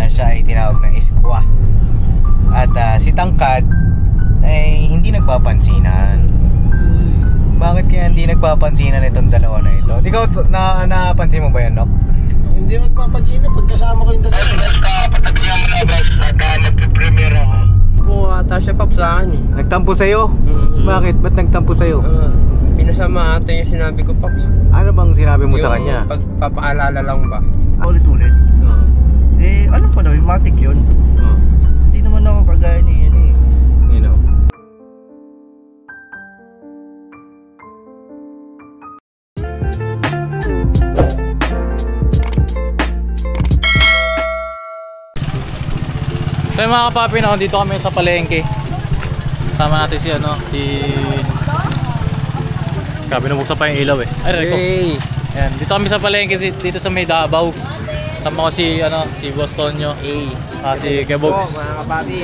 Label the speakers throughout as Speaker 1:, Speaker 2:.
Speaker 1: siya ay tinawag na Iskwa. At si Tangkad ay hindi nagpapansinan. Bakit kaya hindi nagpapansinan itong dalawa na ito? Ikaw, napansin mo ba yan, Nok?
Speaker 2: Hindi magpapansin na pagkasama ko yung dalawa. Nagpipremiere ako. Oo, ata siya pap sa akin eh.
Speaker 1: Nagtampo sa'yo? Bakit? Ba't nagtampo sa'yo?
Speaker 2: Pinasama ata yung sinabi ko paps.
Speaker 1: Ano bang sinabi mo sa kanya?
Speaker 2: Pagpapaalala lang ba?
Speaker 3: Ulit-ulit. Alam ko na, matik yun. Hindi naman ako kagaya ni yan eh.
Speaker 1: You know. So mga kapapi, dito kami sa palengke. Kasama natin si Grabe, nabuksan pa yung ilaw eh. Ay, Rico. Ayan, dito kami sa palengke, dito sa may Davao. Sama ko si Boss Tonyo. Si Kebog.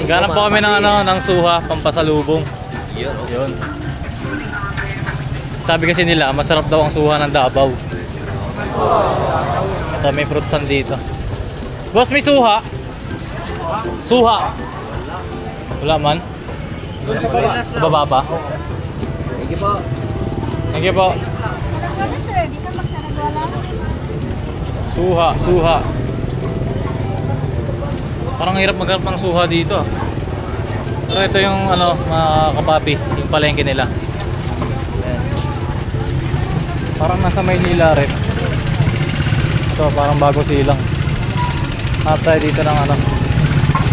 Speaker 1: Ganap po kami ng suha, pampasalubong. Yun. Sabi kasi nila, masarap daw ang suha ng Davao. Ito, may fruit stand dito. Boss, may suha? Suha? Wala man? Sa baba pa?
Speaker 3: Thank you po.
Speaker 1: Thank you po. Suha. Parang hirap maghanap ng suha dito. Pero ito yung mga kapapi, yung palengke nila. Ayan. Parang nasa Maynila rin. Ito parang bago silang. Hanap tayo dito ng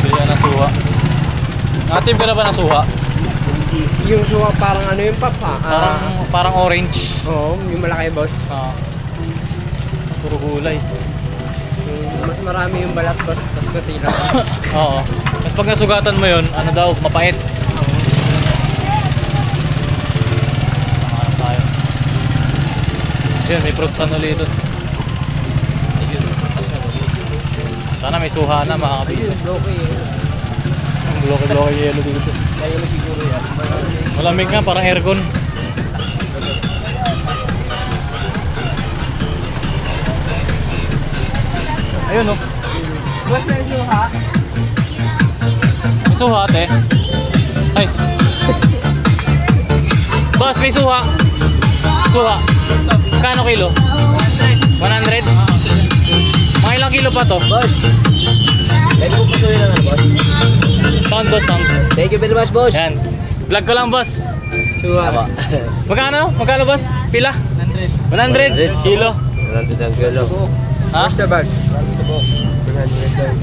Speaker 1: bilihan ng suha. Native ka na ba ng suha?
Speaker 2: Yung suha parang yung pap ha?
Speaker 1: Parang orange.
Speaker 2: Oo, yung malaki boss.
Speaker 1: Puro gulay.
Speaker 2: Mas marami yung balat boss, tapos kunti lang.
Speaker 1: Oo. Mas pag nasugatan mo yun, mapait. Hanap tayo. Yun, may fruit stand ulit doon. Sana may suha na mga ka-business. Ang bloke-bloke yelo dito. Malamig nga, parang aircon. Ayun oh.
Speaker 2: Boss, may suha?
Speaker 1: May suha ate. Ay. Boss, may suha. Suha. Kano kilo? 100? Mga ilang kilo pa to?
Speaker 3: Boss. Pwede ko pasuhin lang boss.
Speaker 1: Sound boss, sound.
Speaker 3: Thank you very much, boss.
Speaker 1: Yan. Vlog ko lang, boss.
Speaker 3: Suha.
Speaker 1: Magkano? Magkano, boss? Pila? 100 kilo.
Speaker 3: 100 ang kilo.
Speaker 1: Ha?
Speaker 2: Where's the bag?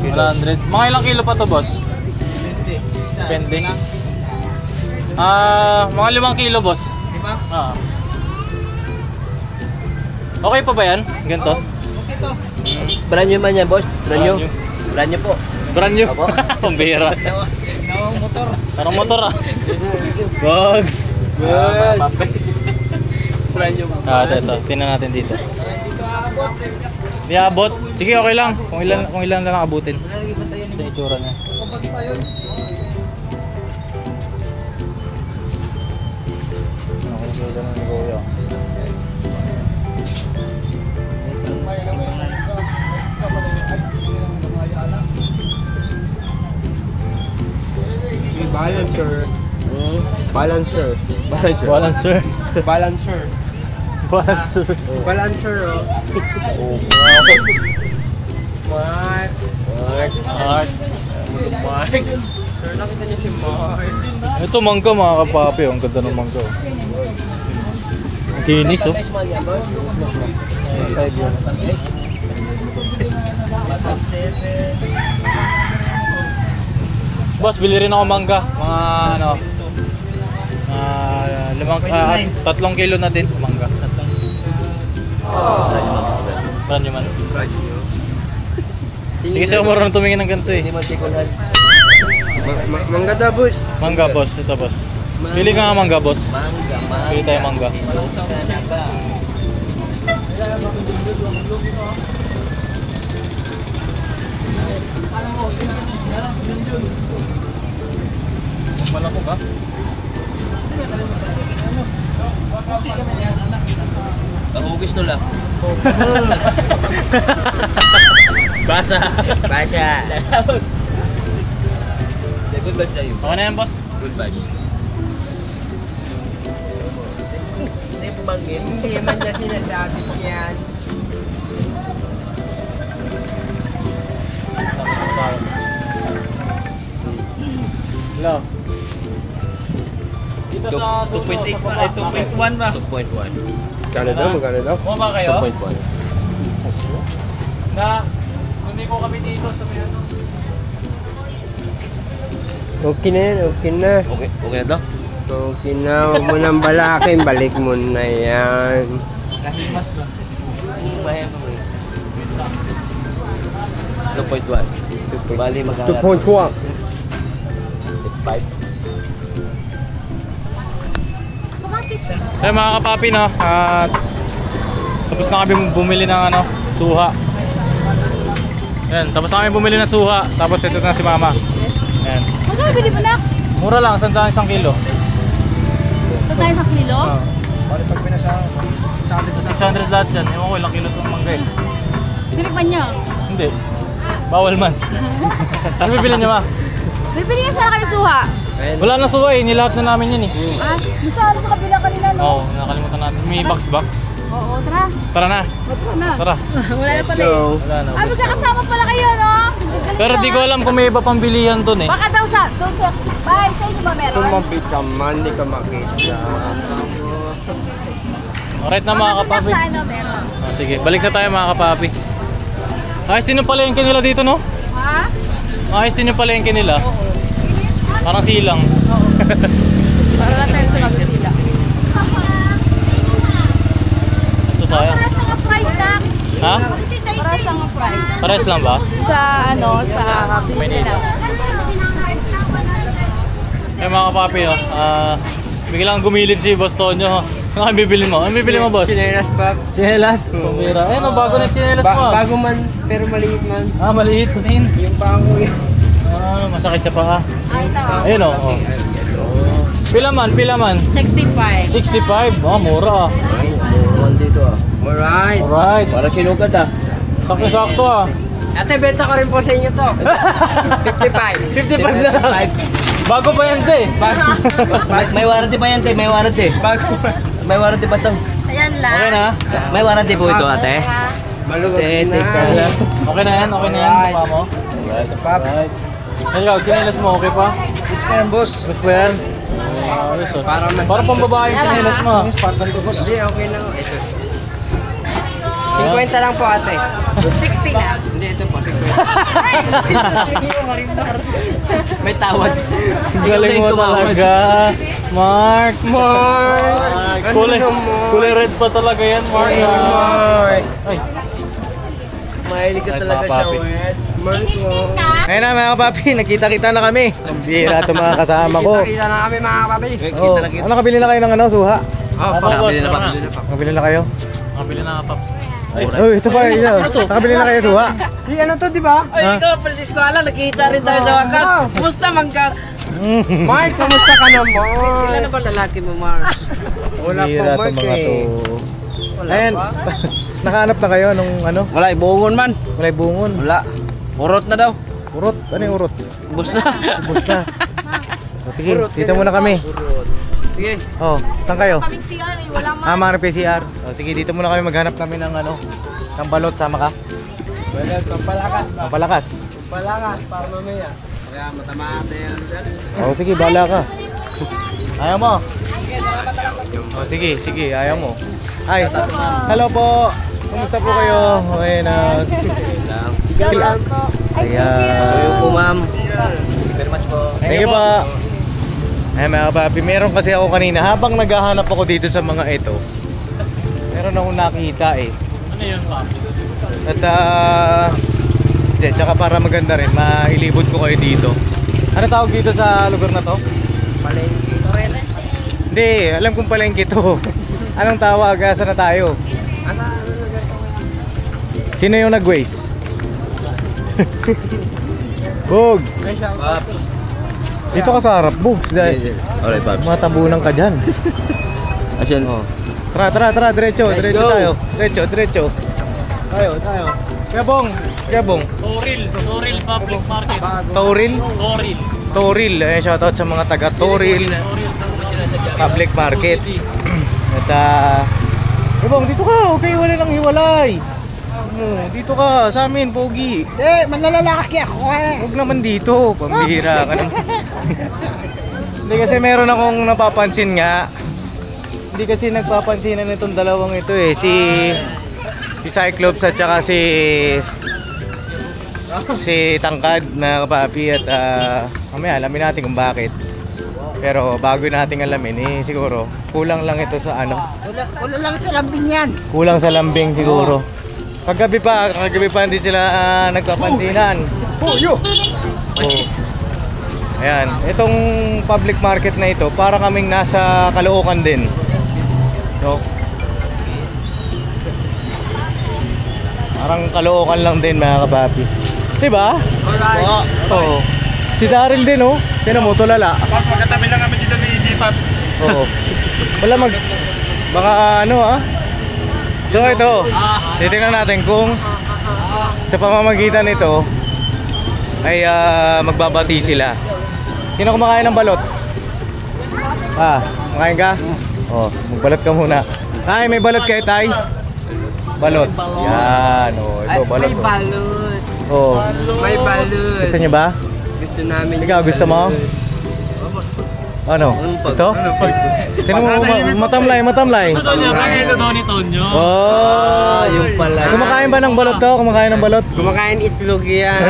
Speaker 1: 100. Mga ilang kilo pa to, boss? Depende. Mga 5 kilo, boss. 5? Okay pa ba yan? Ganito?
Speaker 2: Okay to.
Speaker 3: Brand new man yan, boss. Brand new. Brand new po.
Speaker 1: Brand new? Pambira.
Speaker 2: Nawang motor.
Speaker 1: Parang motor ah. Gogs.
Speaker 3: Brand new.
Speaker 1: Ito. Tingnan natin dito. Di abot. Sige, okay lang. Kung ilan na lang abutin. Ito yung itsura niya.
Speaker 2: Balancer. Balancer.
Speaker 1: Balancer.
Speaker 2: Balancer.
Speaker 1: Balancer.
Speaker 2: Balancer oh. Mark.
Speaker 1: Mark.
Speaker 2: Sir, nakita niyo si Mark.
Speaker 1: Ito mangga mga kapapi. Ang ganda ng mangga. Ang kinis oh. Side yun. Boss, bili rin ako mangga. Mga 3 kilo na din mangga. Brand new man. Hindi kasi ako marunong tumingin ng ganito eh.
Speaker 3: Hindi man sikulan.
Speaker 2: Mangga daw, boss.
Speaker 1: Mangga, boss. Ito, boss. Pili ka nga mangga, boss.
Speaker 3: Mangga.
Speaker 1: Pili tayo mangga. Malako ka?
Speaker 3: Kahugis no lang.
Speaker 1: Basa.
Speaker 2: Basya.
Speaker 4: Good vibes sa'yo.
Speaker 1: Okay na yan, boss.
Speaker 4: Good vibes.
Speaker 2: Hindi bumangin. Hindi man niya sinasabi yan.
Speaker 1: Hello. Dito sa
Speaker 4: 2.8 pa. Ay, 2.1 ba? 2.1.
Speaker 2: Magkano daw? Magkano daw?
Speaker 1: Bumaba kayo?
Speaker 4: 2.1.
Speaker 1: Na, hindi ko kami dito sa may ano.
Speaker 2: Okay na yan, okay na.
Speaker 4: Okay na daw?
Speaker 2: Okay na, huwag mo nang balakin. Balik mo na yan.
Speaker 1: Kahimas ba?
Speaker 4: Mahal mo eh. 2.1. Bali magkakalat.
Speaker 2: 2.1.
Speaker 4: 5.
Speaker 1: Kaya mga kapapi, no, at tapos na kami bumili ng ano, suha. Yan, tapos na kami bumili ng suha. Tapos ito na si mama. Yan.
Speaker 5: Magkano bili mo na?
Speaker 1: Mura lang, 100 isang kilo.
Speaker 5: Sa tayo sa kilo?
Speaker 1: Oh.
Speaker 3: Bali pag pinasa,
Speaker 1: 600 lahat yan. Ewan ko ilang kilo itong mangga eh.
Speaker 5: Tinikman niyo?
Speaker 1: Hindi. Bawal man. Ano bibili niyo ma?
Speaker 5: Bibili nga sana kami suha.
Speaker 1: Wala na suha eh, nilahat na namin yun eh.
Speaker 5: Ah, gusto ano sa kabila kanina, no?
Speaker 1: Oo, nakalimutan natin. May box.
Speaker 5: Oo, tara.
Speaker 1: Tara na.
Speaker 5: Ba't na?
Speaker 1: Sara.
Speaker 5: Wala na pala eh.
Speaker 1: Wala na.
Speaker 5: Ah, magkakasama pala kayo, no?
Speaker 1: Pero di ko alam kung may iba pang bilihan dun eh.
Speaker 5: Baka daw sa, bye, sa inyo ba meron?
Speaker 2: Tumapit ka man, hindi ka makita.
Speaker 1: Alright na mga
Speaker 5: Baka
Speaker 1: kapapi.
Speaker 5: sa ano meron?
Speaker 1: Oh, sige, balik na tayo mga kapapi. Ayos din yung palengke nila dito, no?
Speaker 5: Ha?
Speaker 1: Ayos din yung palengke nila.
Speaker 5: Oo.
Speaker 1: Parang silang.
Speaker 5: Para lang tayo sa kabila.
Speaker 1: Ito saya.
Speaker 5: Paras lang ang price na.
Speaker 1: Ha?
Speaker 5: Paras lang ang price.
Speaker 1: Pares lang ba?
Speaker 5: Sa ano, sa
Speaker 1: Manila. Eh mga kapapi, oh. Biglang gumilid si Boss Tonyo. Ano ang bibili mo? Ano bibili mo, boss?
Speaker 2: Chinelas pa.
Speaker 1: Chinelas? Pumira. Eh, no, bago na yung chinelas mo.
Speaker 2: Bago man, pero maliit man.
Speaker 1: Ah, maliit. Min.
Speaker 2: Yung bago yun.
Speaker 1: Ah, masakit siya pa.
Speaker 5: Ay, tama.
Speaker 1: Ayun, oh. Pila man?
Speaker 5: 65.
Speaker 1: 65. Ah, mura ah.
Speaker 4: Ay, umuwan dito ah.
Speaker 2: Alright.
Speaker 1: Alright.
Speaker 4: Para sinugad ah.
Speaker 1: Sakto-sakto ah.
Speaker 2: Ate, benta ko rin po sa inyo to. 55.
Speaker 1: 55 na lang. Bago pa yan, te.
Speaker 4: May warranty pa yan, te. May warranty.
Speaker 2: Bago.
Speaker 4: May warranty pa to.
Speaker 5: Ayan lang.
Speaker 1: Okay na?
Speaker 4: May warranty po ito, ate.
Speaker 2: Malugod
Speaker 4: Te,
Speaker 2: na.
Speaker 1: Okay na yan? Okay na yan? Papa mo?
Speaker 4: Alright.
Speaker 1: Alright. Ikaw, chinelas mo, okay pa?
Speaker 3: it's pa yan, boss.
Speaker 1: Gusto ba yan? Ayos oh. Parang pang babae yung chinelas mo.
Speaker 3: Ang Spartan ko, boss.
Speaker 2: Hindi, okay na. Ito. 50 lang po, ate.
Speaker 5: 60 na.
Speaker 2: Hindi, ito po. 50.
Speaker 4: May tawad.
Speaker 1: Galing mo talaga. Mark.
Speaker 2: Mark!
Speaker 1: Kulay red pa talaga yan, Mark.
Speaker 2: Mark!
Speaker 1: Ay,
Speaker 4: Mahilig ka
Speaker 1: Right,
Speaker 4: talaga
Speaker 1: mga
Speaker 4: siya,
Speaker 1: papi.
Speaker 4: Wed.
Speaker 2: Mark mo.
Speaker 3: Ayun na mga kapapi, nakita-kita na kami. Ang bihira itong mga kasama ko.
Speaker 2: Kita na kami mga kapapi.
Speaker 3: Oh, ano nakabili na kayo ng ano, suha?
Speaker 2: Oh,
Speaker 1: Tama,
Speaker 4: Nakabili na
Speaker 1: boss,
Speaker 4: paps.
Speaker 1: tama.
Speaker 3: Nakabili na kayo?
Speaker 1: Nakabili na nga, Paps. Ay,
Speaker 3: Oh, ito pa yun. Nakabili na kayo suha?
Speaker 2: Di ano to, di ba?
Speaker 1: Ay,
Speaker 2: ikaw, Francisco Ala, nakita rin tayo sa wakas. Kumusta, Mangkar? Mark, kamusta ka naman? Ilan na ba lalaki mo, Mark? Wala pa,
Speaker 3: Bihira
Speaker 2: Mark
Speaker 3: itong mga to.
Speaker 2: eh. Wala
Speaker 3: Ayan,
Speaker 2: pa?
Speaker 3: nakahanap na kayo nung ano?
Speaker 2: Wala, ibungon man.
Speaker 3: Walay bungon.
Speaker 2: Wala. Urot na daw.
Speaker 3: Urot. Ano yung urot?
Speaker 2: Bus na.
Speaker 3: Ubus na. O, sige, dito muna kami.
Speaker 2: Sige.
Speaker 3: Oh, saan kayo?
Speaker 5: Kaming CR eh, wala man.
Speaker 3: Ah, mga PCR. O, sige, dito muna kami maghanap namin ng ano, ng balot. Sama ka?
Speaker 2: Wala, kampalakas.
Speaker 3: Ang palakas.
Speaker 2: Kampalakas, para mamaya. Kaya matamaan na yan dyan.
Speaker 3: O, sige, bala ka. Ayaw mo? O, sige, ayaw mo. Ay, hello po. Kumusta po kayo? Okay na.
Speaker 5: Shout out po. Ay, thank you.
Speaker 4: So yun po, ma'am. Thank you very much po.
Speaker 3: Thank you po. Ay mga kapapi, meron kasi ako kanina habang naghahanap ako dito sa mga ito. Meron akong nakita eh.
Speaker 1: ano yun, Paps?
Speaker 3: At hindi, tsaka para maganda rin, mailibot ko kayo dito. Ano tawag dito sa lugar na to?
Speaker 2: Palengke ko rin.
Speaker 3: Hindi, alam kong palengke to. Anong tawag? Saan na tayo?
Speaker 2: Ano
Speaker 3: Sino yung nag-waste? Bugs!
Speaker 4: Paps.
Speaker 3: Dito ka sa harap, Bugs.
Speaker 4: Alright, Paps.
Speaker 3: Matabunan ka dyan.
Speaker 4: Asyan.
Speaker 3: Tara, diretso,
Speaker 4: Let's
Speaker 3: diretso
Speaker 4: go.
Speaker 3: tayo. Diretso. Tayo. Kuya Bong.
Speaker 1: Toril Public Market.
Speaker 3: Toril?
Speaker 1: Toril.
Speaker 3: Toril. Shoutout sa mga taga Toril Public Market. At Kuya Bong, dito ka. Okay, wala lang hiwalay. Dito ka sa amin, pogi.
Speaker 2: Manlalalaki ako
Speaker 3: Huwag naman dito, pambihira ka naman. Hindi kasi meron akong napapansin nga. Hindi kasi nagpapansinan itong dalawang ito eh. Si Cyclops at saka si Tangkad na kapapi. At mamaya alamin natin kung bakit. Pero bago nating alamin eh siguro kulang lang ito sa ano.
Speaker 2: Wala lang sa lambing yan.
Speaker 3: Kulang sa lambing siguro. Kagabi pa hindi sila nagpapansinan. Oh. Ayan, itong public market na ito, para kaming nasa Caloocan din. No? Parang Caloocan lang din mga kapapi. Diba? Oo. Si Daryl din oh. Tinan mo, tulala.
Speaker 6: Tapos magkatabi lang kami dito ni G-Pops.
Speaker 3: Oo. Baka ano ah. So ito, titingnan natin kung sa pamamagitan nito ay magbabati sila. Sino kumakain ng balot? Kumakain ka? Oh, magbalot ka muna. Tay, may balot kayo, Tay? Balot. Yan, oh, ito balot.
Speaker 2: May balot.
Speaker 3: Oh.
Speaker 2: May balot.
Speaker 3: Gusto niyo ba?
Speaker 2: Gusto namin.
Speaker 3: Ikaw, gusto mo? Ano? Gusto? Tingnan mo, matamlay.
Speaker 1: Ito daw ni Tonyo.
Speaker 3: Oh, yung pala. Kumakain ba ng balot to? Kumakain ng balot?
Speaker 2: Kumakain itlog yan.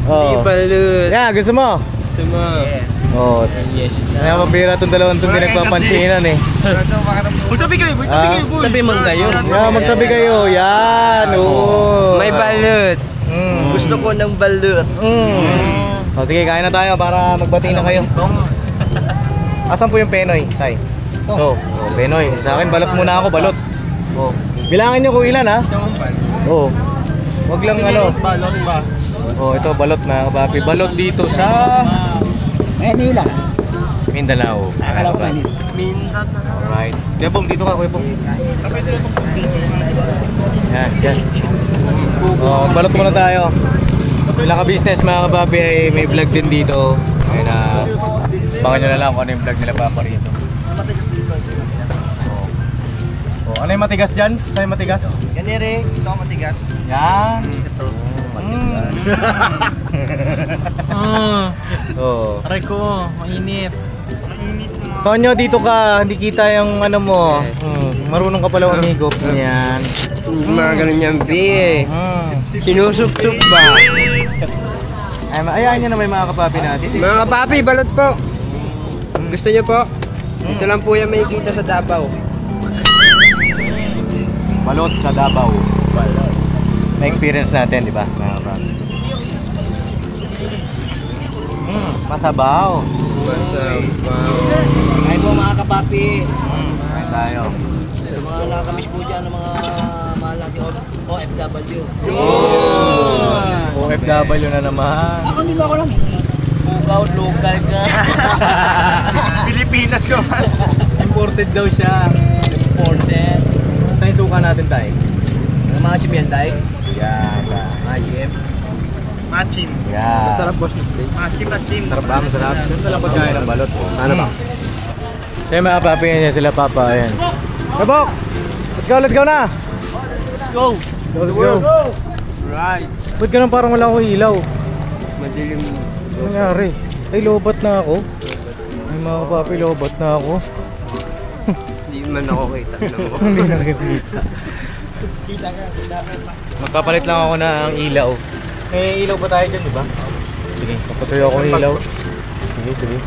Speaker 3: Oh.
Speaker 2: Balot.
Speaker 3: Yeah, gusto mo?
Speaker 2: Gusto mo?
Speaker 3: Oh.
Speaker 2: Yes.
Speaker 3: Kaya mabira itong dalawang itong pinagpapansinan eh.
Speaker 6: Magtabi kayo, boy.
Speaker 4: Tabi man kayo.
Speaker 3: Yeah, magtabi kayo. Yan. Oh.
Speaker 2: May balot.
Speaker 4: Gusto ko ng balot.
Speaker 3: O sige, kain na tayo para magbati na kayo. Asan po yung Penoy, Tay? Oh, Penoy. Sa akin, balot muna ako, balot. Oh. Bilangin nyo kung ilan ha? Oh. Wag lang ano.
Speaker 6: Balot ba?
Speaker 3: Oh, ito balot na kapapi. Balot dito sa
Speaker 2: Manila.
Speaker 3: Mindanao.
Speaker 2: Mindanao.
Speaker 3: Alright. Kuya Bong, dito ka, Kuya Bong. Yan. Oh, balot muna tayo. Sila ka-business mga kababi ay may vlog din dito. Ayun na, baka nyo na lang kung ano yung vlog nila papa rito. Oh, ano yung matigas dyan? Ano yung matigas?
Speaker 4: Ganire, ito ang matigas.
Speaker 3: Yan. Oh.
Speaker 1: Aray ko, mainit.
Speaker 3: Tonyo, dito ka. Hindi kita yung ano mo. Marunong ka pala umigop. Yan.
Speaker 2: Mga ganun yan, B eh. Sinusup-sup ba?
Speaker 3: Ayaw nyo na may mga kapapi natin.
Speaker 2: Mga kapapi, balot po. Gusto niyo po? Ito lang po yan may kita sa Davao.
Speaker 3: Balot sa Davao. May experience natin, di ba? Mga kapapi. Masabaw.
Speaker 4: Kain po mga kapapi.
Speaker 3: Kain tayo.
Speaker 4: Sa mga nakakamiss po dyan ng mga malaki OFW.
Speaker 3: OFW na naman.
Speaker 4: Ako hindi ba ako lang? Bukaw, local ka.
Speaker 6: Pilipinas ko.
Speaker 3: Imported daw siya.
Speaker 4: Imported.
Speaker 3: Saan yung suka natin tayo?
Speaker 4: Ang mga simyan tayo.
Speaker 3: Yan.
Speaker 4: Majim.
Speaker 6: Machim.
Speaker 3: Yan.
Speaker 2: Sarap po.
Speaker 6: Machim.
Speaker 3: Sarap ba? Masarap. Ito lang pagkain ng balot. Ano ba? Sa'yo mga papi niya sila papa. Ayan. Kabok! Let's go na!
Speaker 2: Let's go.
Speaker 3: Let's go.
Speaker 2: Right.
Speaker 3: Ba't ganun parang wala akong ilaw?
Speaker 2: Madilim.
Speaker 3: Ano nangyari? Ay, lobat na ako. Ay mga papi, lobat na ako.
Speaker 2: Hindi man ako kita.
Speaker 3: Hindi nakikita. Magpapalit lang ako ng ilaw. May ilaw ba tayo dyan, di ba? Sige, papatuloy ako ng ilaw. Sige.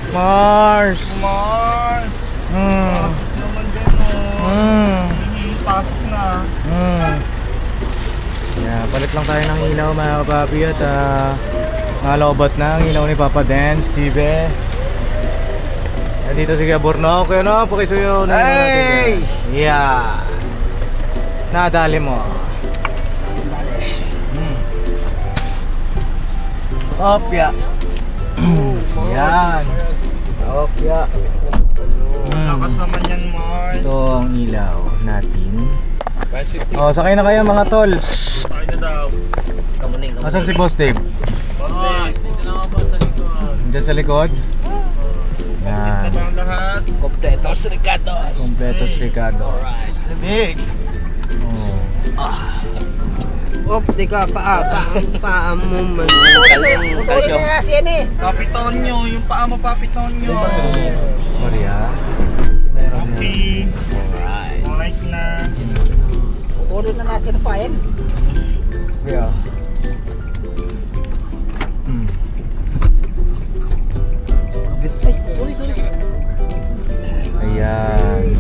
Speaker 3: Mars!
Speaker 6: Naman din pasok na.
Speaker 3: Yeah, palit lang tayo ng ilaw mga kapapi at nalobat na ang ilaw ni Papa Dan, Steve. Dito si Gaborno. Kaya no, pakisuyo na natin. Yeah! Nadali mo. Opya. Yan. Opya.
Speaker 6: Lakas naman yan, Mars.
Speaker 3: Ito ang ilaw natin. Oh, sakay na kayo mga tols.
Speaker 6: Ay na daw.
Speaker 4: Kamuning.
Speaker 3: Asan si Boss Dave? Diyan sa likod? Yan.
Speaker 6: Tabang lahat.
Speaker 4: Kompletos Ricardos.
Speaker 3: Kompletos Ricardo.
Speaker 6: Big.
Speaker 3: Oh.
Speaker 2: Op, di ka paa mo man.
Speaker 4: Kalsyo.
Speaker 6: Papitonyo, yung paa mo papitonyo.
Speaker 3: Maria. Meron
Speaker 6: Okay.
Speaker 4: Alright.
Speaker 6: Alright na.
Speaker 4: Putulin na natin na file.
Speaker 3: Yeah. Ayan.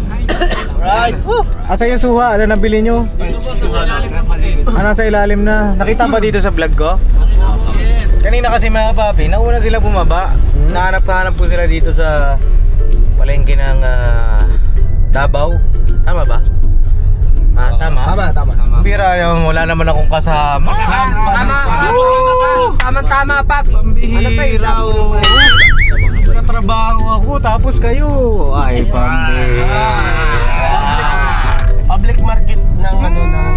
Speaker 6: Alright.
Speaker 3: Asa yung suha? Ano nabili nyo? Nasa ilalim na. Nakita ba dito sa vlog ko?
Speaker 6: Yes.
Speaker 3: Kanina kasi mga papi, nauna sila bumaba. Nahanap po sila dito sa palengke ng Davao. Tama ba? Tama? Tama. Bira, wala naman akong kasama.
Speaker 2: Tama, Paps.
Speaker 3: Pambihira. Katrabaho ako tapos kayo. Ay, pambihira.
Speaker 6: Public market ng ano ng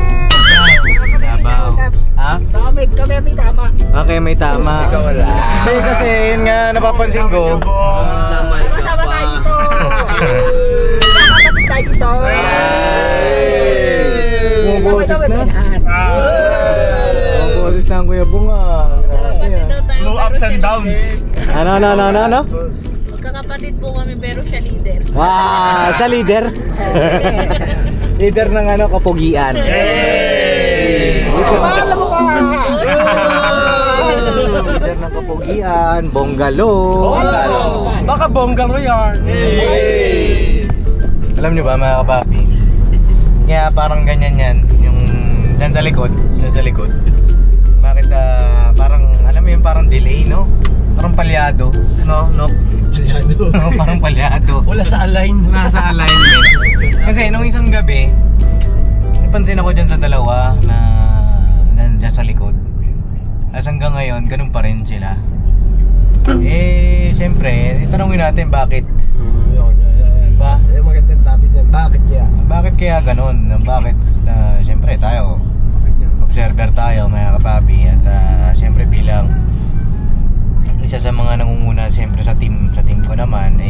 Speaker 3: Davao. Ha?
Speaker 4: Kami may tama.
Speaker 3: Okay, may tama.
Speaker 4: Ikaw wala.
Speaker 3: Hindi kasi yun nga napapansin ko.
Speaker 4: Masama tayo dito. Masama tayo dito.
Speaker 3: Bumuboses na. Bumuboses na ang Kuya Bunga.
Speaker 6: no ups and downs.
Speaker 3: Ano?
Speaker 5: Magkakapatid po kami pero siya leader.
Speaker 3: Wow, siya leader. Leader ng kapugian.
Speaker 4: Alam mo ka.
Speaker 3: Leader ng kapugian, bonggalo.
Speaker 2: Baka bonggalo yan.
Speaker 3: Alam niyo ba mga kapapi? Kaya parang ganyan yan, yung dyan sa likod. Bakit parang, alam mo yun, parang delay, no? Parang palyado, no? Palyado? Parang palyado.
Speaker 6: Wala sa align.
Speaker 3: Nasa alignment. Kasi nung isang gabi, napansin ako dyan sa dalawa na dyan sa likod. As hanggang ngayon, ganun pa rin sila. Siyempre, itanongin natin bakit. Diba?
Speaker 6: Magandang topic yan. Bakit kaya?
Speaker 3: Bakit kaya ganun? Bakit, siyempre tayo, observer tayo mga kapapi. At siyempre bilang isa sa mga nangunguna siyempre sa team ko naman,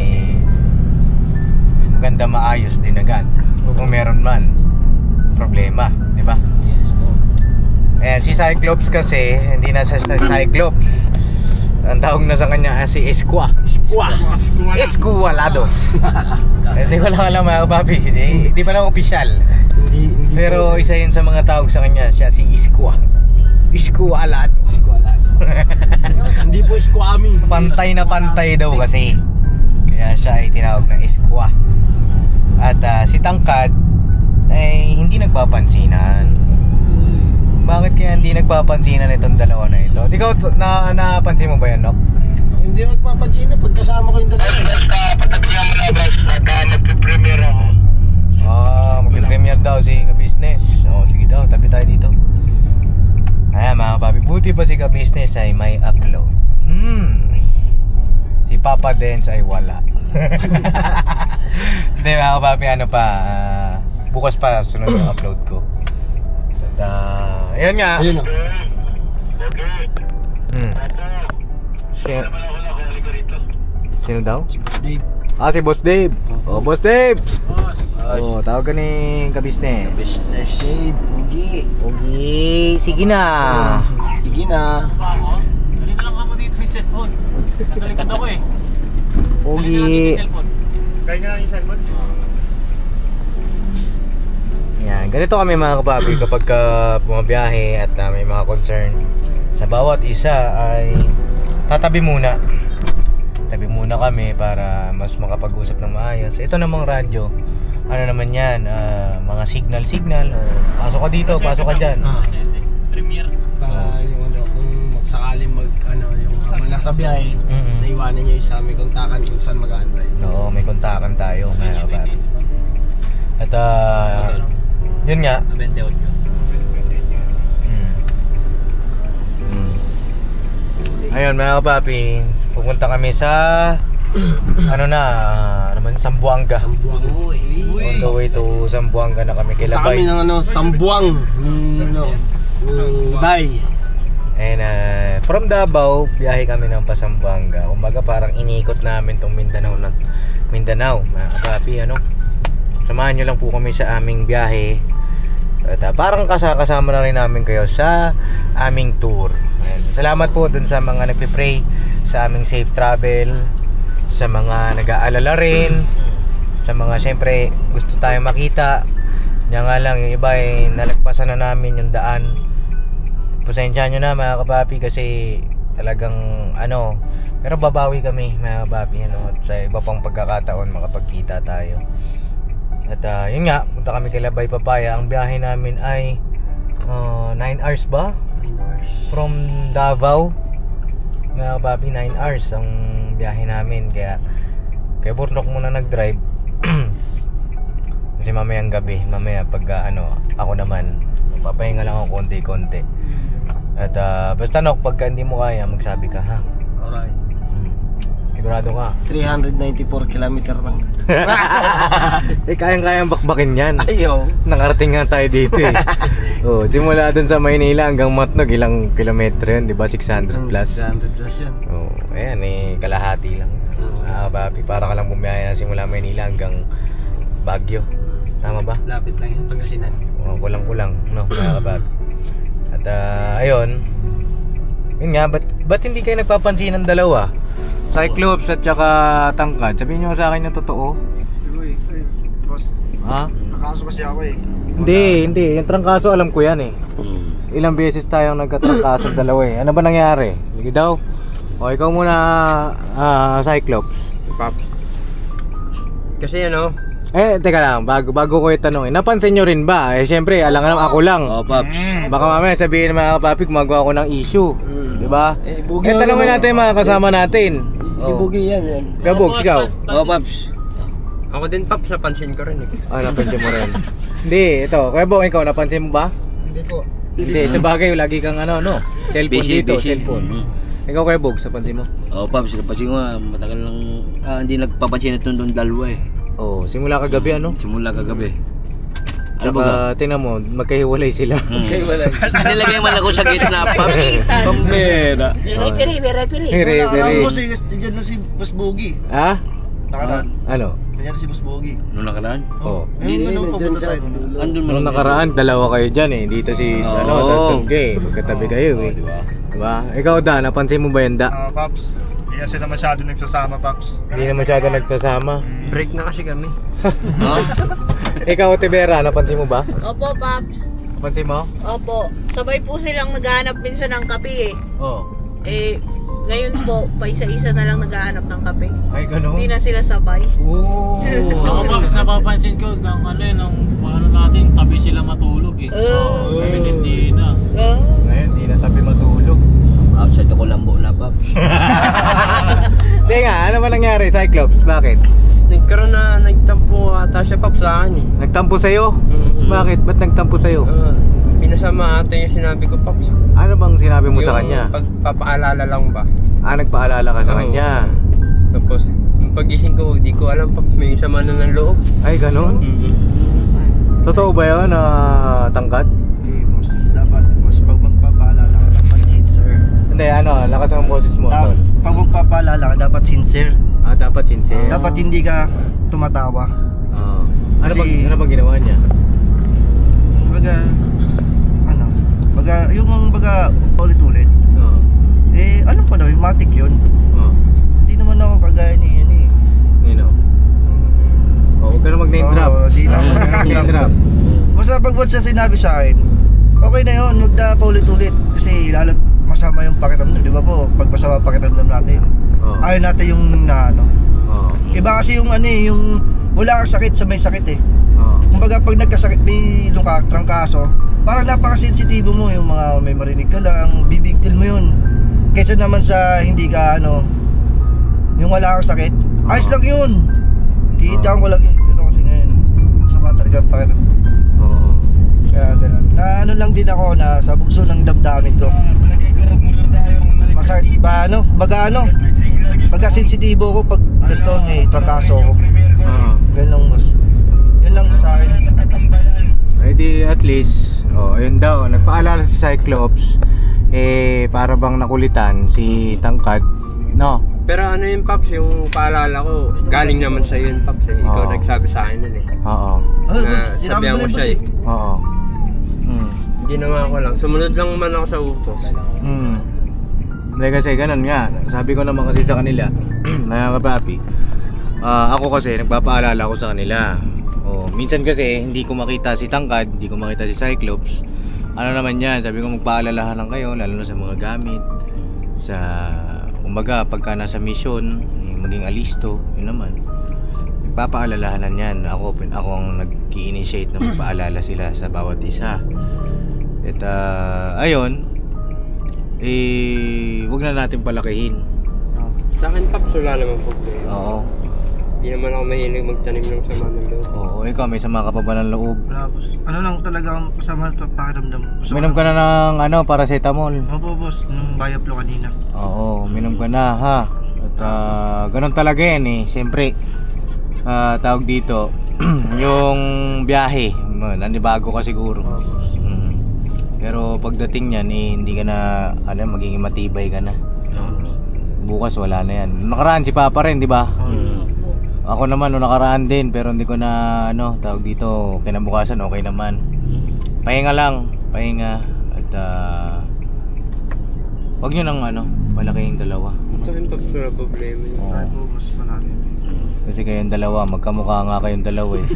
Speaker 3: maganda maayos din agad. Kung meron man problema, di ba?
Speaker 6: Yes po.
Speaker 3: Si Cyclops kasi, hindi na sa Cyclops. Ang tawag na sa kanya si Escualado. Hindi ko lang alam mga kapapi. Hindi pa na opisyal. Pero isa yun sa mga tawag sa kanya, siya si Escualado.
Speaker 6: Hindi po squammy.
Speaker 3: Pantay na pantay daw kasi. Kaya siya ay tinawag na Esqua. At si Tangkad ay hindi nagpapansinan. Bakit kaya hindi nagpapansinan itong dalawa na ito? Ikaw, napansin mo ba yan, Nok?
Speaker 6: Hindi magpapansin na pagkasama ko yung dalawa. Magpipremiere ako.
Speaker 3: Magpipremiere daw si Ka-Business. Sige daw, tabi tayo dito. Ayan mga papi, buti pa si Ka-Business ay may upload. Si Papa Dance ay wala. Hindi mga papi, bukas pa sunod yung upload ko. At ayan nga.
Speaker 6: Ayun na.
Speaker 3: Sino daw?
Speaker 6: Dave.
Speaker 3: Si Boss Dave. Boss Dave. Tawag ka ni Ka-Business.
Speaker 4: Business shade.
Speaker 3: Ogi, sige na.
Speaker 6: Sige na.
Speaker 1: Dali na lang ako dito yung cellphone. Nasa likod ako
Speaker 3: Ogi.
Speaker 6: Kaya nga yung cellphone.
Speaker 3: Yan, ganito kami mga kapapi kapag bumabiyahe at may mga concern. Sa bawat isa ay tatabi muna. Tabi muna kami para mas makapag-usap ng maayos. Ito namang radyo. Ano naman yan? Mga signal. Pasok ka dito, pasok ka dyan.
Speaker 1: Premiere.
Speaker 6: Para yung kung magsakaling yung nasa biyahe, naiwanan nyo yung sa may kontakan kung saan mag-aantay.
Speaker 3: Oo, may kontakan tayo mga kapapi. At yun nga. Ayun mga kapapi, pupunta kami sa Sambuanga.
Speaker 6: Sambuang.
Speaker 3: On the way to Sambuanga na kami kay
Speaker 6: Punta kami
Speaker 3: Labay.
Speaker 6: ng Sambuang ni Bay.
Speaker 3: And from Davao, biyahe kami ng Pasambuanga. Kumbaga parang inikot namin tong Mindanao mga kapapi, ano. Samahan nyo lang po kami sa aming biyahe. At parang kasama na rin namin kayo sa aming tour. Ayan. Salamat po dun sa mga nagpe-pray sa aming safe travel, sa mga nag-aalala rin, sa mga syempre gusto tayong makita. Yan nga lang, yung iba ay nalagpasan na namin yung daan. Pasensya nyo na mga kapapi kasi talagang ano, pero babawi kami mga kapapi, ano, at sa iba pang pagkakataon makapagkita tayo. At yun nga, punta kami kay Labay Papaya. Ang biyahe namin ay 9 hours ba?
Speaker 6: 9 hours.
Speaker 3: From Davao mga kapapi, 9 hours ang biyahe namin. Kaya Burnok muna nag-drive. Kasi mamayang gabi, mamaya pag ako naman papahinga lang ako konti-konti. At basta Nok, pagka hindi mo kaya magsabi ka, ha?
Speaker 6: Alright.
Speaker 3: Sigurado ka?
Speaker 6: 394 kilometer lang.
Speaker 3: Kayang-kayang bakbakin yan.
Speaker 6: Ayaw.
Speaker 3: Nakarating nga tayo dito eh. Oh, simula dun sa Maynila hanggang Matnog, ilang kilometro yun, di ba? 600 plus.
Speaker 6: 600 plus yan.
Speaker 3: Oh, ayan eh, kalahati lang. Papi, para ka lang bumiyahe na simula Maynila hanggang Baguio. Tama ba?
Speaker 6: Lapit lang yan, Pangasinan.
Speaker 3: Oh, kulang-kulang, no, mga kapapi. At ayun, yun nga, ba't hindi kayo nagpapansin ng dalawa? Cyclops at saka Tangkad. Sabihin nyo sa akin yung totoo.
Speaker 6: Boss,
Speaker 3: Ha?
Speaker 6: nakaso kasi ako eh.
Speaker 3: Hindi. Yung trangkaso alam ko yan eh. Ilang beses tayong nagkatrangkaso dalawa eh. Ano ba nangyari? Sige daw. O ikaw muna, Cyclops.
Speaker 2: Pops. Kasi ano,
Speaker 3: Teka lang, bago ko itanong. Napansin nyo rin ba? Siyempre, alam ako lang.
Speaker 4: Paps.
Speaker 3: Baka mamaya sabihin ng mga kapapi, gumagawa ko ng issue. Diba?
Speaker 6: Bugi
Speaker 3: Tanongin natin mga kasama natin.
Speaker 6: Si Bugi yan.
Speaker 3: Gabog, ikaw.
Speaker 4: Paps.
Speaker 2: ako din Pops, napansin ko rin eh.
Speaker 3: Napansin mo rin. Hindi, ito. Kaya Bong, ikaw, napansin mo ba?
Speaker 6: Hindi po.
Speaker 3: Hindi, sa bagay, lagi kang cellphone dito, cellphone. Ikaw kaya Bog, napansin mo?
Speaker 4: Paps, napansin ko nga, matagal lang, hindi nagpapansin ito doon dalawa eh.
Speaker 3: Oo, simula kagabi
Speaker 4: Simula kagabi.
Speaker 3: Tsaka, tingnan mo, magkahiwalay sila.
Speaker 4: Nilagay man ako sa gitna, Paps.
Speaker 3: Pambera.
Speaker 6: Referee.
Speaker 3: Referee.
Speaker 6: Diyan na si Boss Bugi.
Speaker 3: Ha?
Speaker 6: Nakaraan.
Speaker 3: Ano?
Speaker 6: Diyan si Boss Bugi.
Speaker 4: Nung nakaraan?
Speaker 3: Oo.
Speaker 6: Ayun, papunta tayo.
Speaker 4: Andun mo
Speaker 3: Nung nakaraan, dalawa kayo dyan eh. Dito si, sa Tungge. Magkatabi kayo eh. Diba? Ikaw Da, napansin mo ba yan Da?
Speaker 7: Paps, hindi kasi na masyado nagsasama, Paps.
Speaker 3: Hindi na masyado nagkasama.
Speaker 2: Break na kasi kami.
Speaker 3: Ikaw, Tibera, napansin mo ba?
Speaker 5: Opo, Paps.
Speaker 3: Napansin mo?
Speaker 5: Opo. Sabay po silang naghahanap minsan ng kape eh.
Speaker 3: Oo.
Speaker 5: Ngayon po, paisa-isa na lang naghahanap ng kape.
Speaker 3: Ay, ganun?
Speaker 5: Hindi na sila sabay.
Speaker 3: Oo.
Speaker 1: Ako Pops, napapansin ko ng natin, tabi sila matulog eh. Kasi hindi na.
Speaker 3: Ngayon, di na tabi matulog.
Speaker 4: Outside ako lambo na, Paps.
Speaker 3: Hindi nga, ano ba nangyari, Cyclops? Bakit?
Speaker 2: Nagtampo ata siya Pops sa akin eh.
Speaker 3: Nagtampo sa'yo? Bakit? Ba't nagtampo sa'yo?
Speaker 2: Pinasama ata yung sinabi ko Pops.
Speaker 3: Ano bang sinabi mo sa kanya?
Speaker 2: Pagpapaalala lang ba?
Speaker 3: Nagpaalala ka sa kanya.
Speaker 2: Tapos, yung pagising ko, di ko alam Pops, may sama na ng loob.
Speaker 3: Ay, ganun? Totoo ba yun, Tangkad?
Speaker 6: Dapat mas pag magpapaalala ka dapat sincere.
Speaker 3: Hindi, lakas ang boses mo, tol.
Speaker 6: Pag magpapaalala ka dapat sincere.
Speaker 3: Dapat sincere.
Speaker 6: Dapat hindi ka tumatawa.
Speaker 3: Ano bang ginawa niya?
Speaker 6: Baga ulit-ulit. Alam ko na, matik yun. Hindi naman ako kagaya ni yan eh.
Speaker 3: Huwag ka na mag-name drop.
Speaker 6: Di na ako
Speaker 3: Name drop.
Speaker 6: Basta pag what's siya sinabi sa akin, okay na yun, huwag na paulit-ulit. Kasi lalo't masama yung pakiramdam, di ba po? Pag masama pakiramdam natin, ayaw natin yung iba kasi yung yung wala kang sakit sa may sakit eh. Kumbaga pag nagkasakit, may trangkaso, parang napaka-sensitibo mo, yung mga may marinig ka lang, bibigtil mo yun. Kaysa naman sa hindi ka yung wala kang sakit, ayos lang yun. Kita ko lang yun, pero kasi ngayon, sama talaga pakiramdam. Kaya ganun. Na lang din ako na sa bugso ng damdamin ko. Masakit ba baga sensitibo ko pag ganito may trangkaso ko. Yun lang boss. Yun lang sa akin.
Speaker 3: Ay di at least, ayun daw, nagpaalala si Cyclops. Para bang nakulitan si Tangkad, no?
Speaker 2: Pero ano yung Paps, yung paalala ko, galing naman sa yun Paps eh. Ikaw nagsabi sa akin nun eh.
Speaker 3: Oo.
Speaker 2: Na sabihan ko siya eh.
Speaker 3: Oo.
Speaker 2: Hindi naman ako lang, sumunod lang man ako sa utos.
Speaker 3: Hindi kasi ganun nga, sabi ko naman kasi sa kanila, mga kapapi, ako kasi nagpapaalala ko sa kanila. Minsan kasi hindi ko makita si Tangkad, hindi ko makita si Cyclops. Ano naman yan, sabi ko magpaalalahan lang kayo, lalo na sa mga gamit, sa kumbaga pagka nasa mission, maging alisto, yun naman. Magpapaalalahanan yan. Ako ang nag-i-initiate na magpaalala sila sa bawat isa. At ayun, wag na natin palakihin.
Speaker 2: Sa akin Paps, wala naman problema.
Speaker 3: Oo.
Speaker 2: Hindi naman ako mahilig magtanim ng sama ng loob.
Speaker 3: Oo, ikaw may sama ka pa ba ng loob?
Speaker 6: Wala boss. Ano lang talaga ang kasama ito pakiramdam.
Speaker 3: Minom ka na ng paracetamol.
Speaker 6: Opo boss, nung Biaflo kanina.
Speaker 3: Oo, minom ka na ha. At ganun talaga yan eh. Siyempre, tawag dito, yung biyahe, nanibago ka siguro. Pero pagdating niyan hindi ka na magiging matibay ka na. Bukas wala na yan. Nakaraan si Papa rin, di ba? Ako naman nakaraan din, pero hindi ko na tawag dito, kinabukasan okay naman. Pahinga lang, pahinga. At wag nyo nang malaking dalawa.
Speaker 2: Sa akin Paps, wala problema yun.
Speaker 6: Oo boss, wala rin.
Speaker 3: Kasi kayong dalawa, magkamukha nga kayong dalawa eh.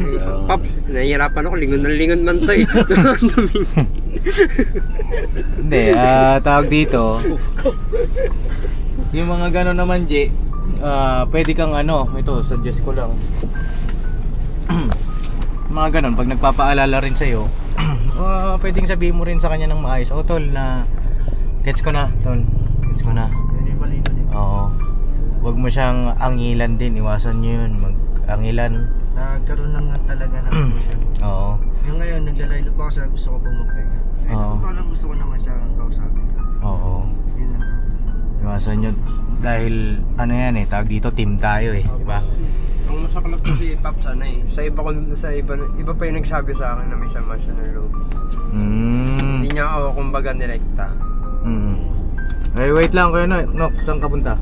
Speaker 2: Paps, nahihirapan ako, lingon na lingon man to eh.
Speaker 3: Hindi, tawag dito, yung mga gano'n naman, J, pwede kang ito, suggest ko lang. Mga gano'n, pag nagpapaalala rin sa'yo, pwedeng sabihin mo rin sa kanya ng maayos. Tol, na gets ko na, tol, gets ko na. Oo. Huwag mo siyang angilan din, iwasan nyo yun, mag-angilan.
Speaker 6: Nagkaroon lang na talaga ng emotion.
Speaker 3: Oo.
Speaker 6: Yung ngayon, naglalaylo pa ako sa gusto ko pang magpahinga. Totoo lang gusto ko naman siyang kausapin.
Speaker 3: Oo.
Speaker 6: Yun lang.
Speaker 3: Iwasan nyo, dahil yan eh, tawag dito, team tayo eh, diba?
Speaker 2: Ang masaklap ko si Paps sa iba pa yung nagsabi sa akin na may sama siya ng loob. Hindi niya ako kumbaga direkta.
Speaker 3: Wait lang kayo Nok, saan ka punta?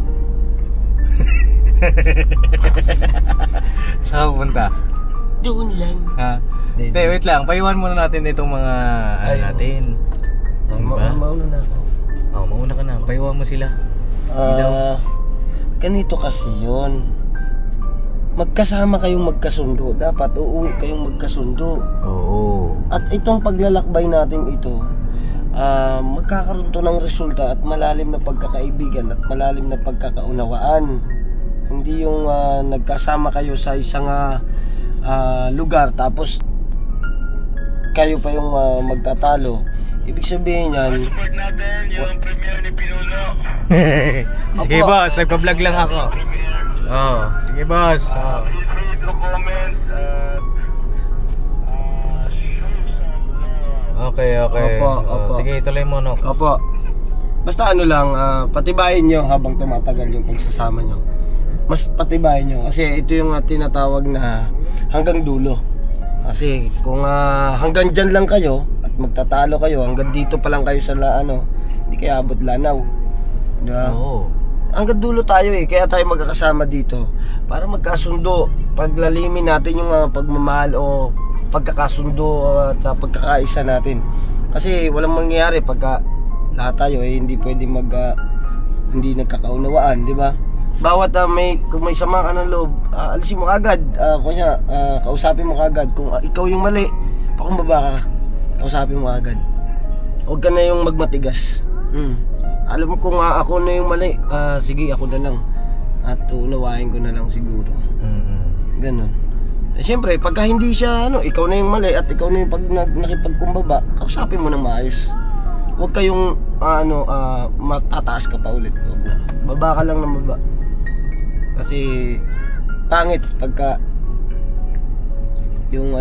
Speaker 3: Saan ka punta?
Speaker 4: Doon lang.
Speaker 3: Ha? Hindi, wait lang, paiwan muna natin itong mga natin.
Speaker 4: Mauna na ako.
Speaker 3: Mauna ka na, paiwan mo sila.
Speaker 4: Ganito kasi yun. Magkasama kayong magkasundo. Dapat uuwi kayong magkasundo.
Speaker 3: Oo.
Speaker 4: At itong paglalakbay natin ito, magkakaroon to ng resulta at malalim na pagkakaibigan at malalim na pagkakaunawaan. Hindi yung nagkasama kayo sa isang lugar tapos kayo pa yung magtatalo. Ibig sabihin yan,
Speaker 7: Support natin yung premiere ni Pinuno.
Speaker 3: Sige boss, nagpa-vlog lang ako. Sige boss.
Speaker 7: Feel free to comment at
Speaker 3: Okay.
Speaker 4: Opo.
Speaker 3: Sige, tuloy mo Nok.
Speaker 4: opo. Basta lang, patibayin nyo habang tumatagal yung pagsasama nyo. Mas patibayin nyo kasi ito yung tinatawag na hanggang dulo. Kasi kung hanggang dyan lang kayo at magtatalo kayo, hanggang dito pa lang kayo sa hindi kayo abot lanaw. Diba?
Speaker 3: Oo.
Speaker 4: Hanggang dulo tayo kaya tayo magkakasama dito para magkasundo, paglalimin natin yung pagmamahal o pagkakasundo at pagkakaisa natin. Kasi walang mangyayari pagka lahat tayo hindi pwede hindi nagkakaunawaan, di ba? Bawat kung may sama ka ng loob, alisin mo agad. Kausapin mo agad. Kung ikaw yung mali, pakumbaba ka, kausapin mo agad. Huwag ka na yung magmatigas. Alam mo kung ako na yung mali, sige ako na lang. At unawain ko na lang siguro. Ganon. Siyempre, pagka hindi siya, ikaw na yung mali at ikaw na yung nakipagkumbaba, kausapin mo ng maayos. Huwag kayong, matataas ka pa ulit. Huwag na. Baba ka lang ng baba. Kasi, pangit pagka yung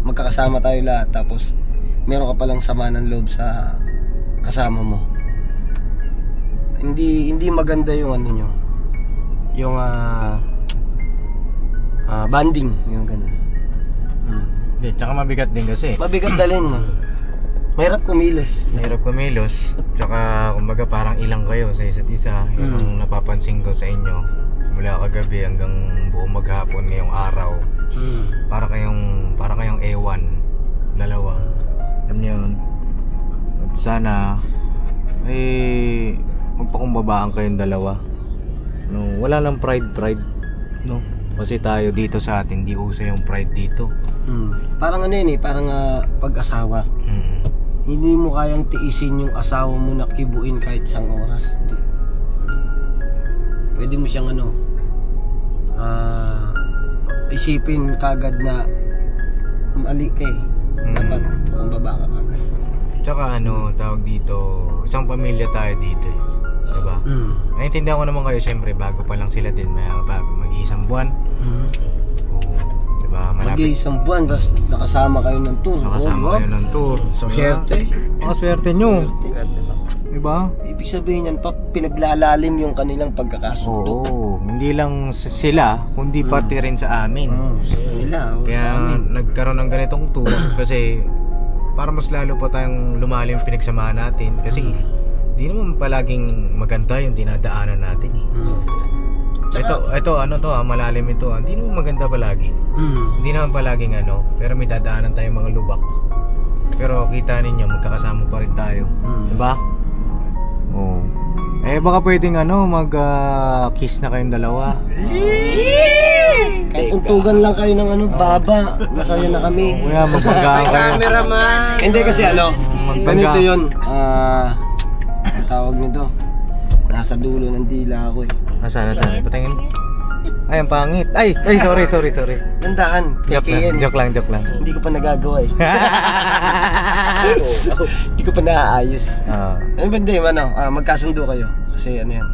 Speaker 4: magkakasama tayo lahat tapos meron ka palang sama ng loob sa kasama mo. Hindi maganda yung nyo. Yung banding, yung ganun.
Speaker 3: Hindi, tsaka mabigat din kasi.
Speaker 4: Mabigat dalhin, no? Mahirap kumilos.
Speaker 3: Mahirap kumilos. Tsaka kumbaga parang ilang kayo sa isa't isa. Yun ang napapansin ko sa inyo. Mula kagabi hanggang buong maghapon ngayong araw. Para kayong ewan. Dalawa. Alam niyo yun? At sana magpakumbabaan kayong dalawa. No, wala lang pride, no? Kasi tayo dito sa atin, di uso yung pride dito.
Speaker 4: Parang ano yun parang pag-asawa. Hindi mo kayang tiisin yung asawa mo na kibuin kahit isang oras. Hindi. Pwede mo siyang isipin kagad na mali ka dapat kumbaba ka kagad.
Speaker 3: Tsaka tawag dito, isang pamilya tayo dito diba? Naintindihan ko naman kayo, syempre bago pa lang sila din, bago mag-iisang buwan. Diba?
Speaker 4: Mag-iisang buwan, tapos nakasama kayo ng tour.
Speaker 3: Kayo ng tour.
Speaker 4: Swerte.
Speaker 3: Swerte nyo. Diba?
Speaker 4: Ibig sabihin yan, pinaglalalim yung kanilang pagkakasundo.
Speaker 3: Oo, hindi lang sila, kundi pati rin sa amin.
Speaker 4: Sa kanila,
Speaker 3: kaya
Speaker 4: sa amin.
Speaker 3: nagkaroon ng ganitong tour kasi para mas lalo pa tayong lumalim yung pinagsamahan natin. Kasi di naman palaging maganda yung dinadaanan natin. Ito malalim ito. Hindi naman maganda palagi. Hindi naman palaging pero may dadaanan tayong mga lubak. Pero kita ninyo, magkakasama pa rin tayo. Diba? Oo. Baka pwedeng mag-kiss na kayong dalawa.
Speaker 4: Kahit untugan lang kayo ng baba, masaya na kami.
Speaker 3: Kuya, magpagkaan kayo.
Speaker 2: Cameraman!
Speaker 4: Hindi kasi ganito yun. Tawag nito. Nasa dulo ng dila ako
Speaker 3: Nasaan? Patingin. Ay, ang pangit. Ay, sorry.
Speaker 4: Tandaan,
Speaker 3: Joke lang.
Speaker 4: Hindi ko pa nagagawa Hindi ko pa naaayos. Ano ba hindi, magkasundo kayo. Kasi yan.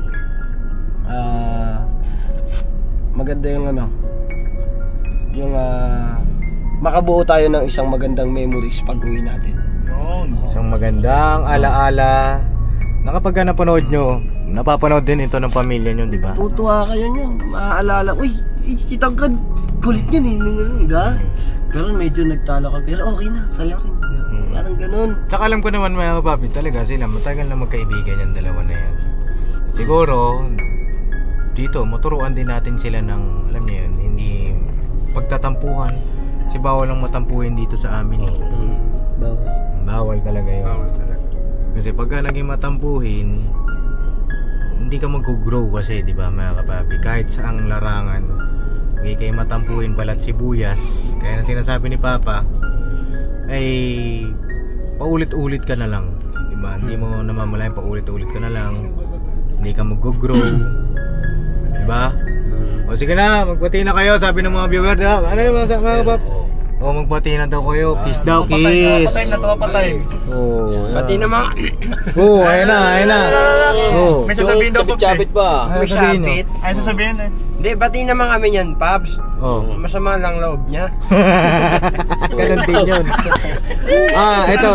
Speaker 4: Maganda yung makabuo tayo ng isang magandang memories pag-uwi natin.
Speaker 3: Isang magandang alaala na kapag napanood nyo, napapanood din ito ng pamilya nyo, di ba?
Speaker 4: Tutuwa kayo niyan, maaalala. Uy, si Tangkad, kulit yan diba? Pero medyo nagtalo ka, pero okay na, sayo rin. Parang ganun.
Speaker 3: Tsaka alam ko naman mga papi, talaga sila matagal na magkaibigan yung dalawa na yan. Siguro dito maturuan din natin sila ng, alam niyo yun, hindi pagtatampuhan. Kasi bawal lang matampuhin dito sa amin. Bawal talaga yun. Kasi pagka naging matampuhin, hindi ka mag-grow kasi, di ba mga kapapi? Kahit saang larangan, hindi kayo matampuhin balat sibuyas. Kaya ang sinasabi ni Papa ay paulit-ulit ka na lang, di ba? Hindi mo namamalayan, paulit-ulit ka na lang, hindi ka mag-grow, di ba? O sige na, magbati na kayo, sabi ng mga viewer, di ba? Ano yung mga kapapi? O magbati na daw kayo, kiss daw, kiss.
Speaker 6: Patay na to, patay.
Speaker 2: Pati na mga...
Speaker 3: Ayun na.
Speaker 6: May sasabihin daw, Pops.
Speaker 2: May sabit.
Speaker 6: Ay, sasabihin
Speaker 2: Hindi, pati naman kami yan, Pops. Masama lang loob niya.
Speaker 3: Ganun din yun. Ito,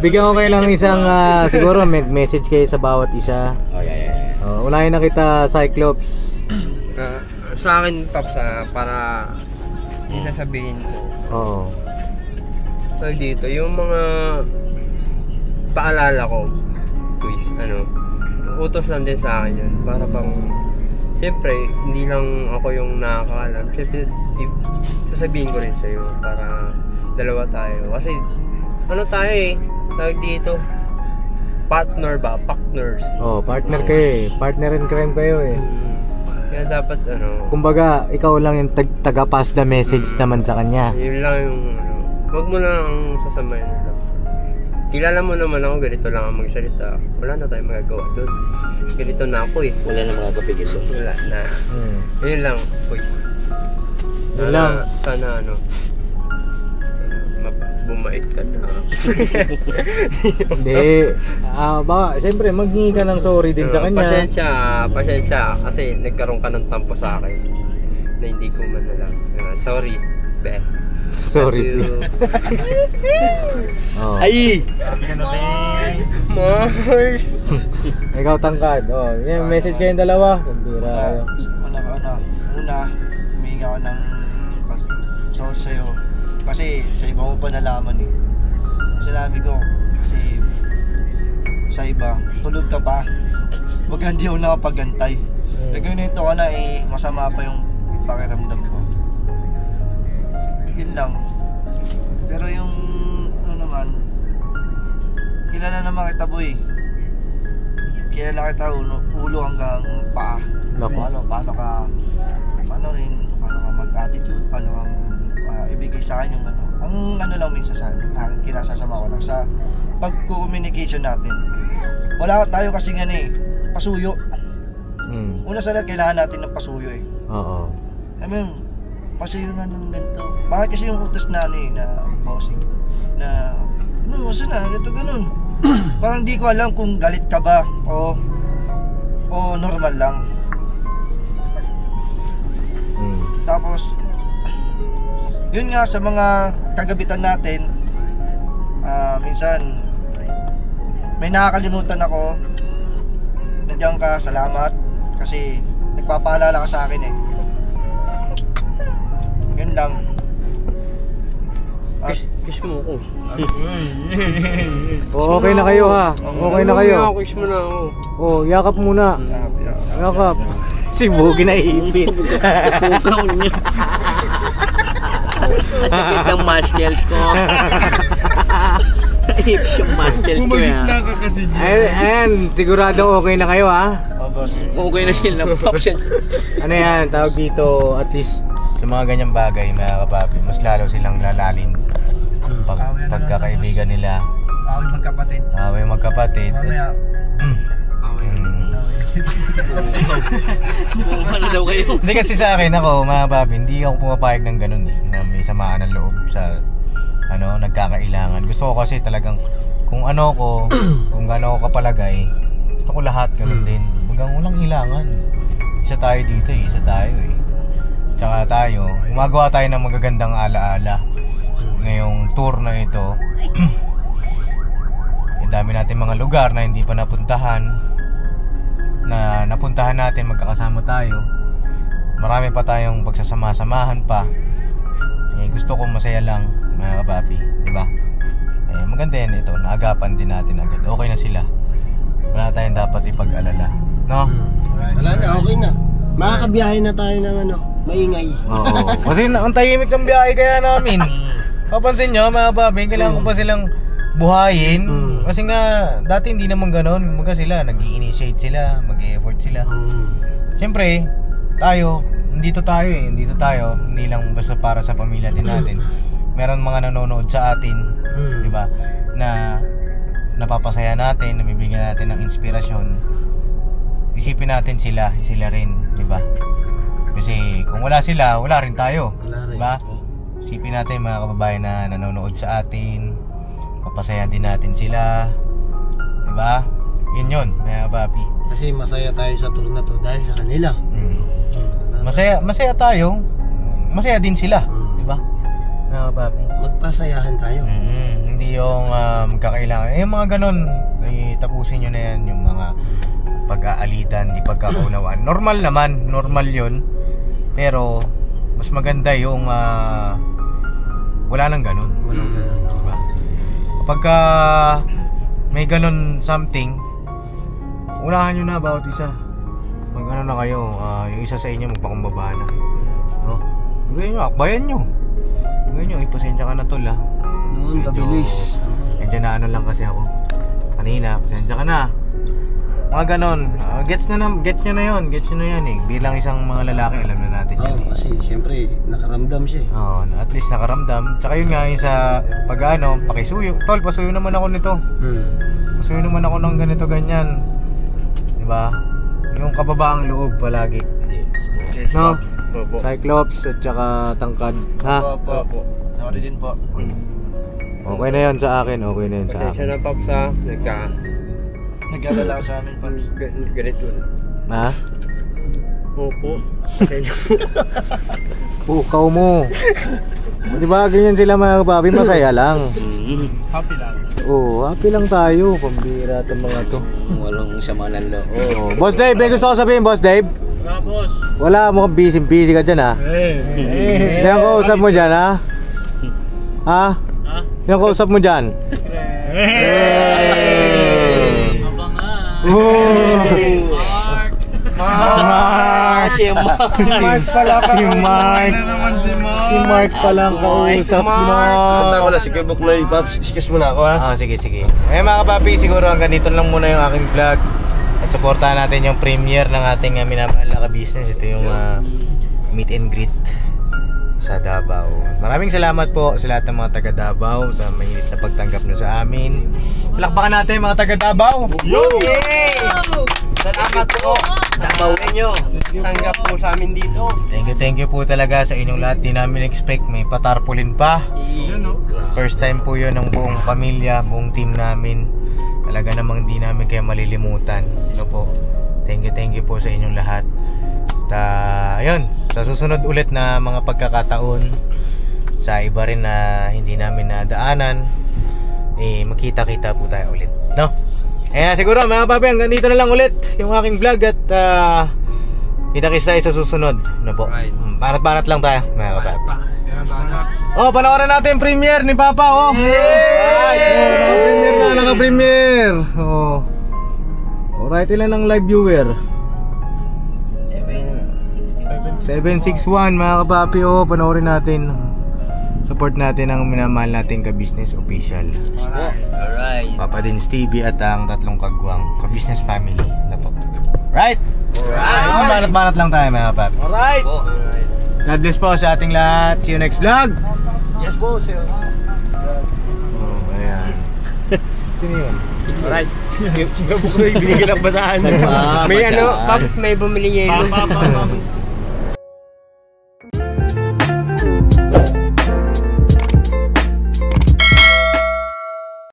Speaker 3: bigyan ko kayo ng isang siguro message kayo sa bawat isa. Unahin na kita, Cyclops.
Speaker 2: Sa akin, Pops, para isasabihin ko. So dito, yung mga paalala ko, quiz, utos lang din sa akin yan. Para pang, siyempre, hindi lang ako yung nakakaalam. Siyempre, sasabihin ko rin sa'yo para dalawa tayo. Kasi, tayo tawag dito, partner ba? Partners.
Speaker 3: Partner kayo partner in crime kayo
Speaker 2: Kaya dapat
Speaker 3: kumbaga ikaw lang yung taga-pass the message naman sa kanya.
Speaker 2: Yun lang yung wag mo lang sasamayin lang. Kilala mo naman ako, ganito lang ang magsalita. Wala na tayong magagawa doon. Ganito na ako Wala na magagapigil doon. Wala na. Yun lang, boys.
Speaker 3: Yun lang.
Speaker 2: Sana bumait ka na.
Speaker 3: Hindi. Baka, siyempre, maghingi ka ng sorry din sa kanya.
Speaker 2: Pasensya. Kasi nagkaroon ka ng tampo sa akin na hindi ko man alam. Sorry, be.
Speaker 3: Sorry.
Speaker 2: Ay! Mars!
Speaker 3: Ikaw Tangkad. Yan, message kayong dalawa. Kumbira kayo.
Speaker 6: Una, humingi ako ng sorry sa'yo. Kasi sa iba mo pa nalaman eh. Sinabi ko, kasi sa iba, tulog ka pa. Wag hindi ako nakapagantay. Nagganito ka na eh, masama pa yung pakiramdam ko. Yun lang. Pero yung ano naman, kilala naman kita boy. Kilala kita ulo hanggang paa. Paano ka mag-attitude, paano kang ibigay sa akin yung ano. Ang ano lang minsan sa akin, ang kinasasama ko lang sa pag-communication natin. Wala tayo kasi nga eh, pasuyo. Una sa lahat, kailangan natin ng pasuyo eh.
Speaker 3: Oo.
Speaker 6: I mean, pasuyo nga ng ganito. Bakit kasi yung utos na na bossing na masa na, ganito ganun. Parang di ko alam kung galit ka ba o normal lang. Tapos yun nga sa mga kagabitan natin, minsan may nakakalimutan ako. Nandiyan ka, salamat kasi nagpapaalala ka sa akin eh. Yun lang.
Speaker 2: Kiss mo ako.
Speaker 3: Okay na kayo ha. Okay na kayo.
Speaker 2: Kiss mo na ako.
Speaker 3: Oh, yakap muna. Yakap. Si Bugi na iipit.
Speaker 8: Pukaw niya. At sakit ng muscles ko. Naipit yung muscles ko ya.
Speaker 3: Ayan, sigurado okay na kayo ha.
Speaker 8: Okay na sila.
Speaker 3: Ano yan, tawag dito, at least sa mga ganyang bagay, mga kapapi, mas lalo silang lalalin pagkakaibigan nila. Away magkapatid.
Speaker 8: Ano daw kayo?
Speaker 3: Hindi kasi sa akin ako, mga papi, hindi ako pumapayag ng ganun eh, na may samaan ng loob sa nagkakailangan. Gusto ko kasi talagang kung ano ko, kung gaano ako kapalagay, gusto ko lahat ganun din. Hanggang walang ilangan. Isa tayo dito eh, isa tayo eh. Tsaka tayo, gumagawa tayo ng magagandang alaala ngayong tour na ito. Ang dami natin mga lugar na hindi pa napuntahan, na napuntahan natin, magkakasama tayo. Marami pa tayong pagsasama-samahan pa. Gusto ko masaya lang, mga kapapi, di ba? Maganda yan ito, naagapan din natin agad. Okay na sila. Wala tayong dapat ipag-alala, no?
Speaker 4: Wala na, okay na. Makakabiyahe na tayo ng maingay.
Speaker 3: Oo. Kasi ang tahimik ng biyahe kaya namin. Papansin nyo, mga papi, kailangan ko pa silang buhayin. Kasi nga, dati hindi naman ganon. Mga sila, nag-i-initiate sila, mag-i-effort sila. Siyempre, tayo, dito tayo eh. Dito tayo, hindi lang basta para sa pamilya din natin. Meron mga nanonood sa atin, di ba? Na napapasaya natin, nabibigyan natin ng inspirasyon. Isipin natin sila rin, di ba? Kasi kung wala sila, wala rin tayo, di ba? Isipin natin mga kababayan na nanonood sa atin, papasaya din natin sila, di ba? Yun, mga papi.
Speaker 4: Kasi masaya tayo sa tour na to dahil sa kanila.
Speaker 3: Masaya tayo, masaya din sila, di ba? Mga papi.
Speaker 4: Magpasayahan tayo.
Speaker 3: Hindi yung magkakailangan. Yung mga ganon, tapusin nyo na yan, yung mga pag-aalitan, di pagkakaunawaan. Normal naman, normal yun. Pero mas maganda yung wala nang ganon. Diba? Kapag may ganon something, unahan nyo na bawat isa. Mag ano na kayo, yung isa sa inyo magpakumbaba na, no? Gawin nyo, akbayan nyo. Gawin nyo, pasensya ka na tol ha.
Speaker 4: Noon, kabilis.
Speaker 3: Medyo na ano lang kasi ako kanina, pasensya ka na. Mga ganon, gets nyo na yun eh. Bilang isang mga lalaki, alam na natin yun eh.
Speaker 4: Kasi siyempre, nakaramdam siya eh.
Speaker 3: At least nakaramdam. Tsaka yun nga, yung sa pag-ano, pakisuyo. Tol, pasuyo naman ako nito. Pasuyo naman ako ng ganito, ganyan. Diba? Yung kababaang loob palagi.
Speaker 2: Yes,
Speaker 3: no?
Speaker 2: Opo.
Speaker 3: Cyclops at saka tangkad. Ha?
Speaker 6: Opo. Sorry din po.
Speaker 3: Okay na yun sa akin, okay na yun sa
Speaker 2: Pasensya
Speaker 3: akin.
Speaker 2: na Pops ha,
Speaker 6: Nag-alala ka sa amin, Pops.
Speaker 2: ganito na.
Speaker 3: Ha?
Speaker 2: Opo. Pasensya.
Speaker 3: Pukaw mo. Diba ganyan sila mga papi, masaya lang.
Speaker 6: Happy lang.
Speaker 3: Happy lang tayo. Pambira itong mga to.
Speaker 8: Walang sama ng loob.
Speaker 3: Boss Dave, may gusto ko sabihin, Boss Dave. Wala, mukhang busy ka dyan ha. Yan kausap mo dyan ha? Ha? Yan kausap mo dyan?
Speaker 8: Si Mark
Speaker 3: pala ka. Si Mark. Si Mark pala ang kausap mo.
Speaker 4: Basta ko na si Kebok na Paps. Excuse mo na ako ha.
Speaker 3: Sige. Mga kapapi, siguro hanggang dito lang muna yung aking vlog. At supportahan natin yung premiere ng ating minamahal na ka-business. Ito yung meet and greet sa Davao. Maraming salamat po sa lahat ng mga taga Davao sa mainit na pagtanggap nyo sa amin. Palakpakan natin mga taga Davao. Yay!
Speaker 2: Salamat po. Davao nyo. Tanggap po sa amin dito.
Speaker 3: Thank you po talaga sa inyong lahat. Di namin expect may patarpulin pa. First time po yun ng buong pamilya, buong team namin. Talaga namang di namin kaya malilimutan. Po. Thank you po sa inyong lahat. Ayun, sa susunod ulit na mga pagkakataon sa iba rin na hindi namin nadaanan, makita-kita po tayo ulit, no? Ayan, siguro mga papi, hanggang dito na lang ulit yung aking vlog at kita-kits tayo sa susunod, no po? Banat-banat lang tayo mga papi. Panoorin natin yung premiere ni Papa, naka-premiere. Alright, ilan ang live viewer? 761 mga kapapi, panoorin natin. Support natin ang minamahal natin ka-business official.
Speaker 2: Alright.
Speaker 3: Papa Dins TV at ang tatlong kagwang ka-business family. Right? Banat-banat lang tayo mga kapapi.
Speaker 4: Alright.
Speaker 3: God bless po sa ating lahat. See you next vlog.
Speaker 4: Yes po, sir.
Speaker 3: Ayan. Sino yun?
Speaker 4: Alright. Kebok na binigyan ng basahan.
Speaker 2: May Paps, may bumili yelo.